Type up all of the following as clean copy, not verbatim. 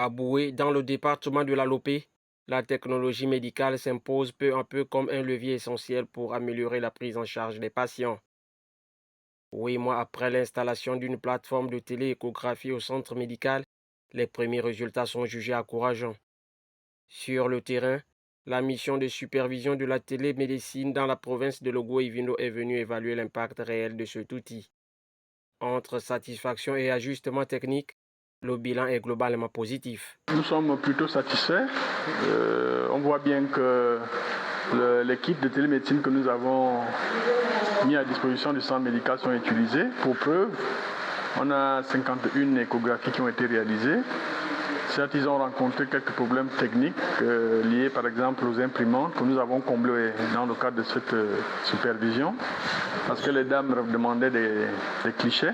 À Boué, dans le département de la Lopé, la technologie médicale s'impose peu à peu comme un levier essentiel pour améliorer la prise en charge des patients. 8 mois après l'installation d'une plateforme de télééchographie au centre médical, les premiers résultats sont jugés encourageants. Sur le terrain, la mission de supervision de la télémédecine dans la province de Logo-Ivindo est venue évaluer l'impact réel de cet outil. Entre satisfaction et ajustement technique, le bilan est globalement positif. Nous sommes plutôt satisfaits. On voit bien que l'équipe de télémédecine que nous avons mis à disposition du centre médical sont utilisés. Pour preuve, on a 51 échographies qui ont été réalisées. Certes, ils ont rencontré quelques problèmes techniques liés par exemple aux imprimantes que nous avons comblés dans le cadre de cette supervision parce que les dames demandaient des clichés.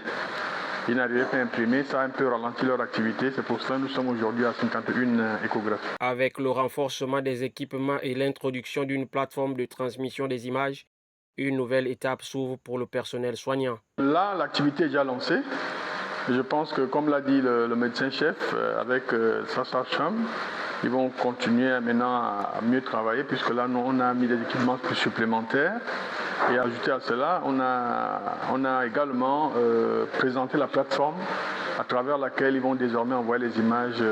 Ils n'arrivaient pas à imprimer, ça a un peu ralenti leur activité. C'est pour cela que nous sommes aujourd'hui à 51 échographies. Avec le renforcement des équipements et l'introduction d'une plateforme de transmission des images, une nouvelle étape s'ouvre pour le personnel soignant. Là, l'activité est déjà lancée. Je pense que, comme l'a dit le médecin-chef, avec sa sage-femme, ils vont continuer maintenant à mieux travailler, puisque là, nous, on a mis des équipements plus supplémentaires. Et ajouté à cela, on a également présenté la plateforme à travers laquelle ils vont désormais envoyer les images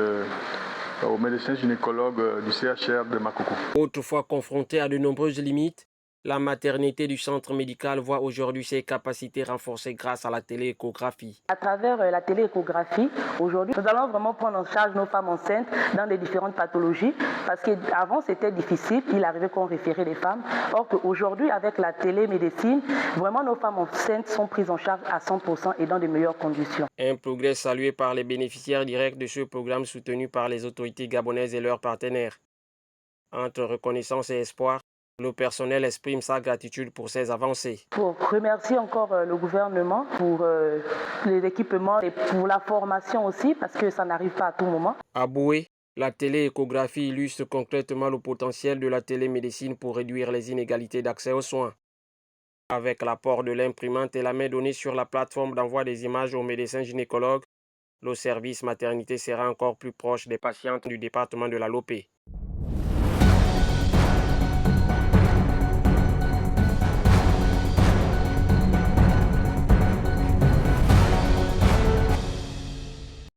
aux médecins gynécologues du CHR de Makoko. Autrefois confrontée à de nombreuses limites, la maternité du centre médical voit aujourd'hui ses capacités renforcées grâce à la télééchographie. À travers la télééchographie, aujourd'hui, nous allons vraiment prendre en charge nos femmes enceintes dans les différentes pathologies, parce qu'avant c'était difficile, il arrivait qu'on référait les femmes. Or qu'aujourd'hui, avec la télémédecine, vraiment nos femmes enceintes sont prises en charge à 100% et dans de meilleures conditions. Un progrès salué par les bénéficiaires directs de ce programme soutenu par les autorités gabonaises et leurs partenaires. Entre reconnaissance et espoir, le personnel exprime sa gratitude pour ces avancées. Pour remercier encore le gouvernement pour les équipements et pour la formation aussi, parce que ça n'arrive pas à tout moment. À Boué, la télééchographie illustre concrètement le potentiel de la télémédecine pour réduire les inégalités d'accès aux soins. Avec l'apport de l'imprimante et la main donnée sur la plateforme d'envoi des images aux médecins gynécologues, le service maternité sera encore plus proche des patientes du département de la Lopé.